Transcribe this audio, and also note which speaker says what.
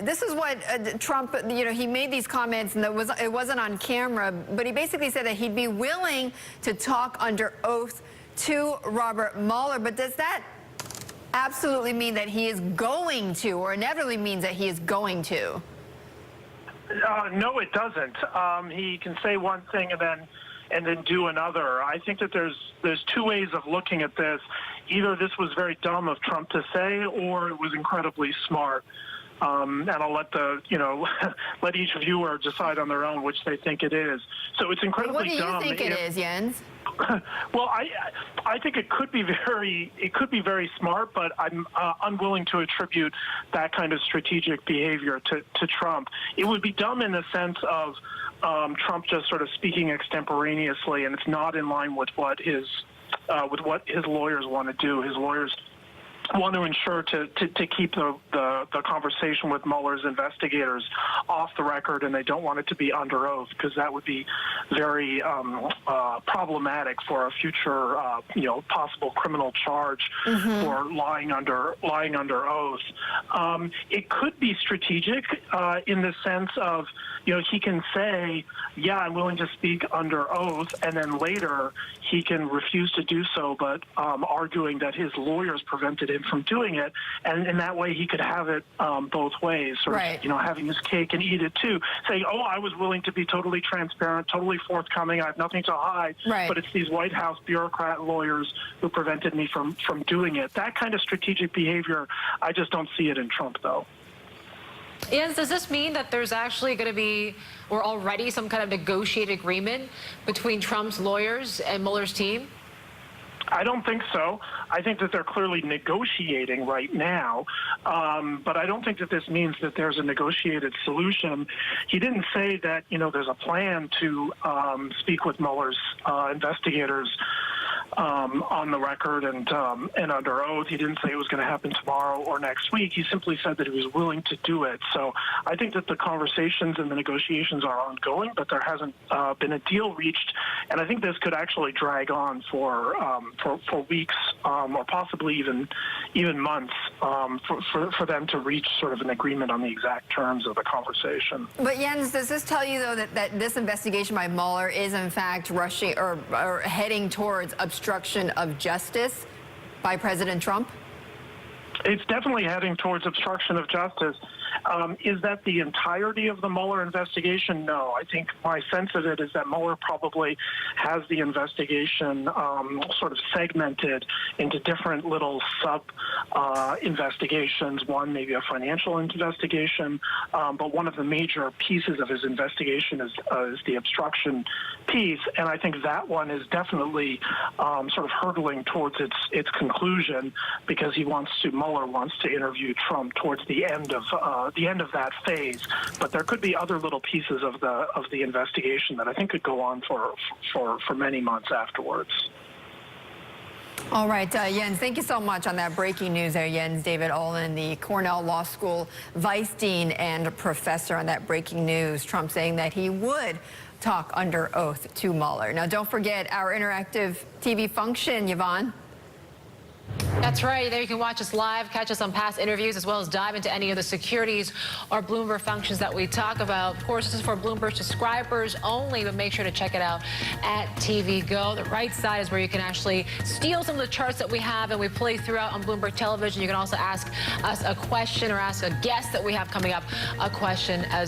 Speaker 1: This is what Trump, he made these comments, and it wasn't on camera, but he basically said that he'd be willing to talk under oath to Robert Mueller. But does that absolutely mean that he is going to, or inevitably means that he is going to?
Speaker 2: No, it doesn't. He can say one thing and then do another. I think that there's two ways of looking at this. Either this was very dumb of Trump to say, or it was incredibly smart. And I'll let let each viewer decide on their own which they think it is. So it's incredibly dumb.
Speaker 1: What do you think it is, Jens?
Speaker 2: Well, I think it could be very smart, but I'm unwilling to attribute that kind of strategic behavior to Trump. It would be dumb in the sense of Trump just sort of speaking extemporaneously, and it's not in line with what his lawyers want to do. His lawyers want to ensure to keep the conversation with Mueller's investigators off the record, and they don't want it to be under oath, because that would be very problematic for a future possible criminal charge for lying under oath. It could be strategic in the sense of he can say, yeah, I'm willing to speak under oath, and then later he can refuse to do so, but arguing that his lawyers prevented him from doing it, and in that way he could have it both ways, sort of, having his cake and eat it too, saying, oh, I was willing to be totally transparent, totally forthcoming, I have nothing to hide, but it's these White House bureaucrat lawyers who prevented me from doing it. That kind of strategic behavior, I just don't see it in Trump, though.
Speaker 3: Jens, does this mean that there's actually going to be, or already, some kind of negotiated agreement between Trump's lawyers and Mueller's team?
Speaker 2: I don't think so. I think that they're clearly negotiating right now, but I don't think that this means that there's a negotiated solution. He didn't say that, there's a plan to speak with Mueller's investigators on the record and under oath. He didn't say it was going to happen tomorrow or next week. He simply said that he was willing to do it. So I think that the conversations and the negotiations are ongoing, but there hasn't been a deal reached. And I think this could actually drag on for weeks or possibly even months for them to reach sort of an agreement on the exact terms of the conversation.
Speaker 1: But Jens, does this tell you, though, that this investigation by Mueller is in fact rushing or heading towards obstruction of justice by President Trump?
Speaker 2: It's definitely heading towards obstruction of justice. Is that the entirety of the Mueller investigation? No. I think my sense of it is that Mueller probably has the investigation sort of segmented into different little sub-investigations. One, maybe a financial investigation, but one of the major pieces of his investigation is the obstruction piece, and I think that one is definitely sort of hurtling towards its conclusion, because Mueller wants to interview Trump towards the end of that phase. But there could be other little pieces of the investigation that I think could go on for many months afterwards.
Speaker 1: All right, Jens, thank you so much on that breaking news there. Jens David Ohlin, the Cornell Law School Vice Dean and Professor, on that breaking news. Trump saying that he would talk under oath to Mueller. Now, don't forget our interactive TV function, Yvonne.
Speaker 3: That's right. There you can watch us live, catch us on past interviews, as well as dive into any of the securities or Bloomberg functions that we talk about. Of course, this is for Bloomberg subscribers only, but make sure to check it out at TV Go. The right side is where you can actually steal some of the charts that we have and we play throughout on Bloomberg Television. You can also ask us a question or ask a guest that we have coming up a question as well.